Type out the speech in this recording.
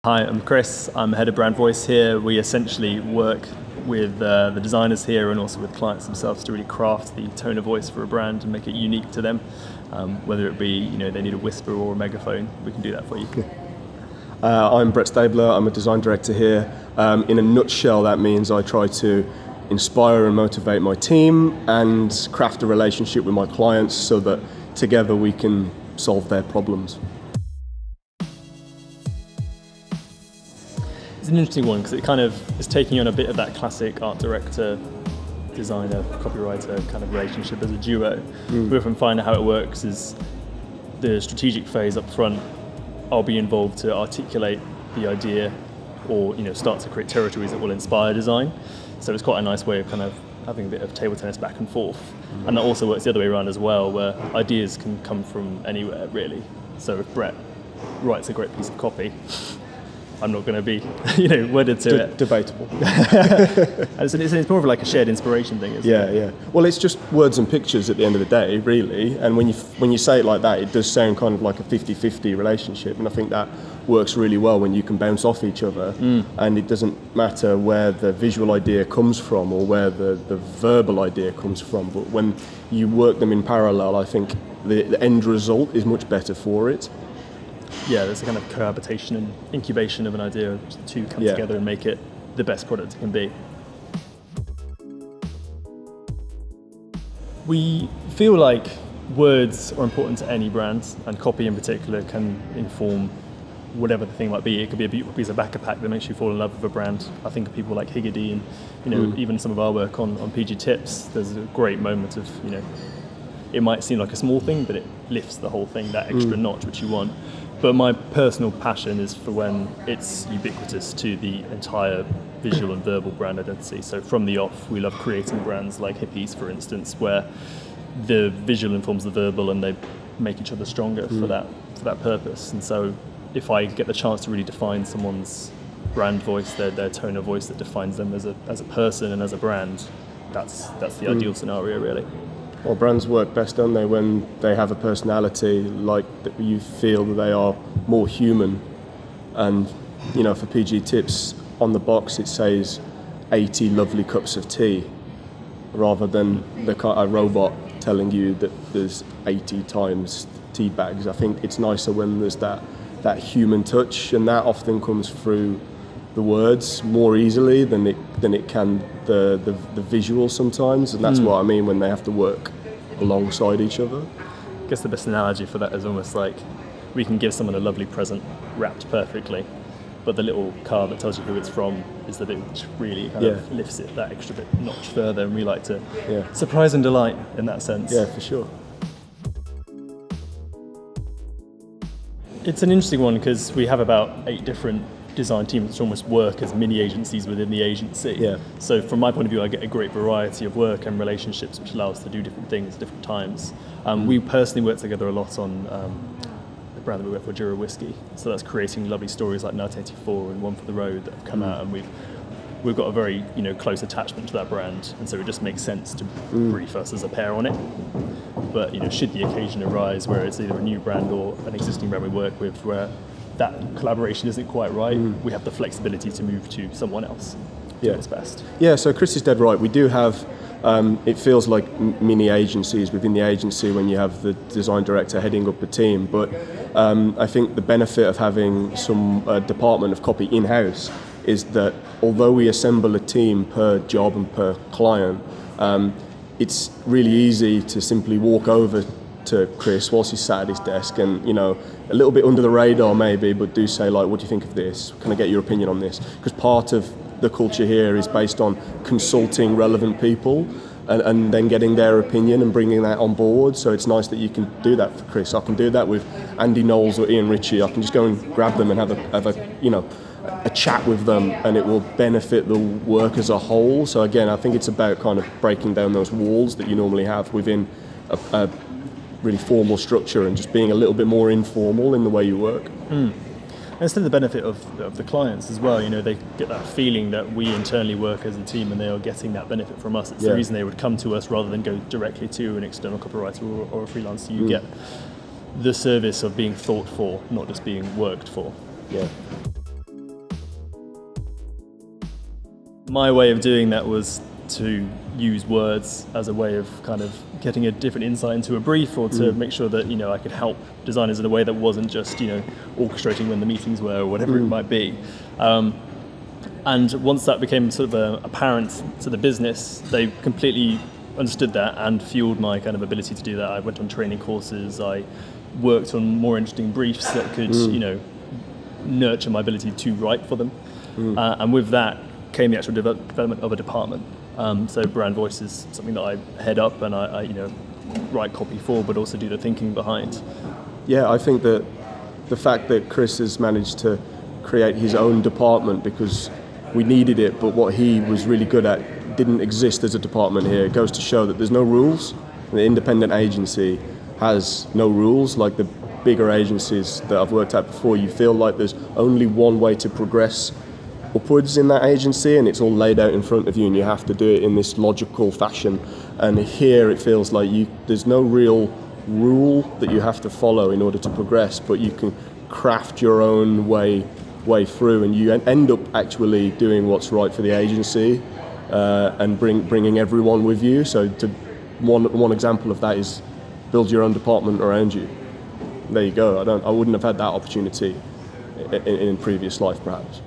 Hi, I'm Chris. I'm head of brand voice here. We essentially work with the designers here and also with clients themselves to really craft the tone of voice for a brand and make it unique to them. Whether it be they need a whisper or a megaphone, we can do that for you. I'm Brett Stabler. I'm a design director here. In a nutshell, that means I try to inspire and motivate my team and craft a relationship with my clients so that together we can solve their problems. It's an interesting one because it kind of is taking on a bit of that classic art director, designer, copywriter kind of relationship as a duo. We often find how it works is the strategic phase up front. I'll be involved to articulate the idea or start to create territories that will inspire design. So it's quite a nice way of kind of having a bit of table tennis back and forth. And that also works the other way around as well, where ideas can come from anywhere really. So if Brett writes a great piece of copy, I'm not going to be, wedded to it. Debatable. And it's more of like a shared inspiration thing, isn't it? Yeah. Well, it's just words and pictures at the end of the day, really. And when you say it like that, it does sound kind of like a 50-50 relationship. And I think that works really well when you can bounce off each other. And it doesn't matter where the visual idea comes from or where the verbal idea comes from. But when you work them in parallel, I think the end result is much better for it. Yeah, there's a kind of cohabitation and incubation of an idea, the two come together and make it the best product it can be. We feel like words are important to any brand, and copy in particular can inform whatever the thing might be. It could be a beautiful piece of back-a-pack that makes you fall in love with a brand. I think of people like Higgedy and even some of our work on PG Tips. There's a great moment of it might seem like a small thing, but it lifts the whole thing that extra notch which you want. But my personal passion is for when it's ubiquitous to the entire visual and verbal brand identity. So from the off, we love creating brands like Hippies, for instance, where the visual informs the verbal and they make each other stronger for that purpose. And so if I get the chance to really define someone's brand voice, their tone of voice that defines them as a person and as a brand, that's the ideal scenario, really. Well, brands work best, don't they, when they have a personality, like that you feel that they are more human. And, for PG Tips, on the box it says 80 lovely cups of tea, rather than a robot telling you that there's 80 times tea bags. I think it's nicer when there's that human touch, and that often comes through the words more easily than it can the visual sometimes, and that's what I mean when they have to work alongside each other. I guess the best analogy for that is almost like we can give someone a lovely present wrapped perfectly, but the little card that tells you who it's from is the bit which really kind of lifts it that extra bit notch further, and we like to surprise and delight in that sense. Yeah, for sure. It's an interesting one because we have about 8 different design teams which almost work as mini agencies within the agency. Yeah. So from my point of view, I get a great variety of work and relationships which allow us to do different things at different times. We personally work together a lot on the brand that we work for, Jura Whiskey. So that's creating lovely stories like Night 84 and One for the Road that have come out, and we've got a very close attachment to that brand, and so it just makes sense to brief us as a pair on it. But should the occasion arise where it's either a new brand or an existing brand we work with where that collaboration isn't quite right, we have the flexibility to move to someone else. Do what's best. Yeah, so Chris is dead right. We do have, it feels like mini agencies within the agency when you have the design director heading up a team, but I think the benefit of having some department of copy in-house is that although we assemble a team per job and per client, it's really easy to simply walk over to Chris whilst he's sat at his desk and, a little bit under the radar maybe, but do say like, what do you think of this? Can I get your opinion on this? Because part of the culture here is based on consulting relevant people and then getting their opinion and bringing that on board. So it's nice that you can do that for Chris. I can do that with Andy Knowles or Ian Ritchie. I can just go and grab them and have a chat with them, and it will benefit the work as a whole. So again, I think it's about kind of breaking down those walls that you normally have within a really formal structure and just being a little bit more informal in the way you work. And it's to the benefit of the clients as well. They get that feeling that we internally work as a team and they are getting that benefit from us. It's the reason they would come to us rather than go directly to an external copywriter or a freelancer. You get the service of being thought for, not just being worked for. Yeah. my way of doing that was to use words as a way of kind of getting a different insight into a brief, or to make sure that, you know, I could help designers in a way that wasn't just, you know, orchestrating when the meetings were or whatever it might be. And once that became sort of apparent to the business, they completely understood that and fueled my kind of ability to do that. I went on training courses, I worked on more interesting briefs that could, you know, nurture my ability to write for them. And with that came the actual development of a department. So brand voice is something that I head up, and I you know, write copy for, but also do the thinking behind. Yeah, I think that the fact that Chris has managed to create his own department because we needed it, but what he was really good at didn't exist as a department here, it goes to show that there's no rules. The independent agency has no rules. Like the bigger agencies that I've worked at before, you feel like there's only one way to progress upwards in that agency, and it's all laid out in front of you, and you have to do it in this logical fashion. And here it feels like there's no real rule that you have to follow in order to progress, but you can craft your own way through, and you end up actually doing what's right for the agency, and bringing everyone with you. So one example of that is build your own department around you. There you go. I wouldn't have had that opportunity in previous life, perhaps.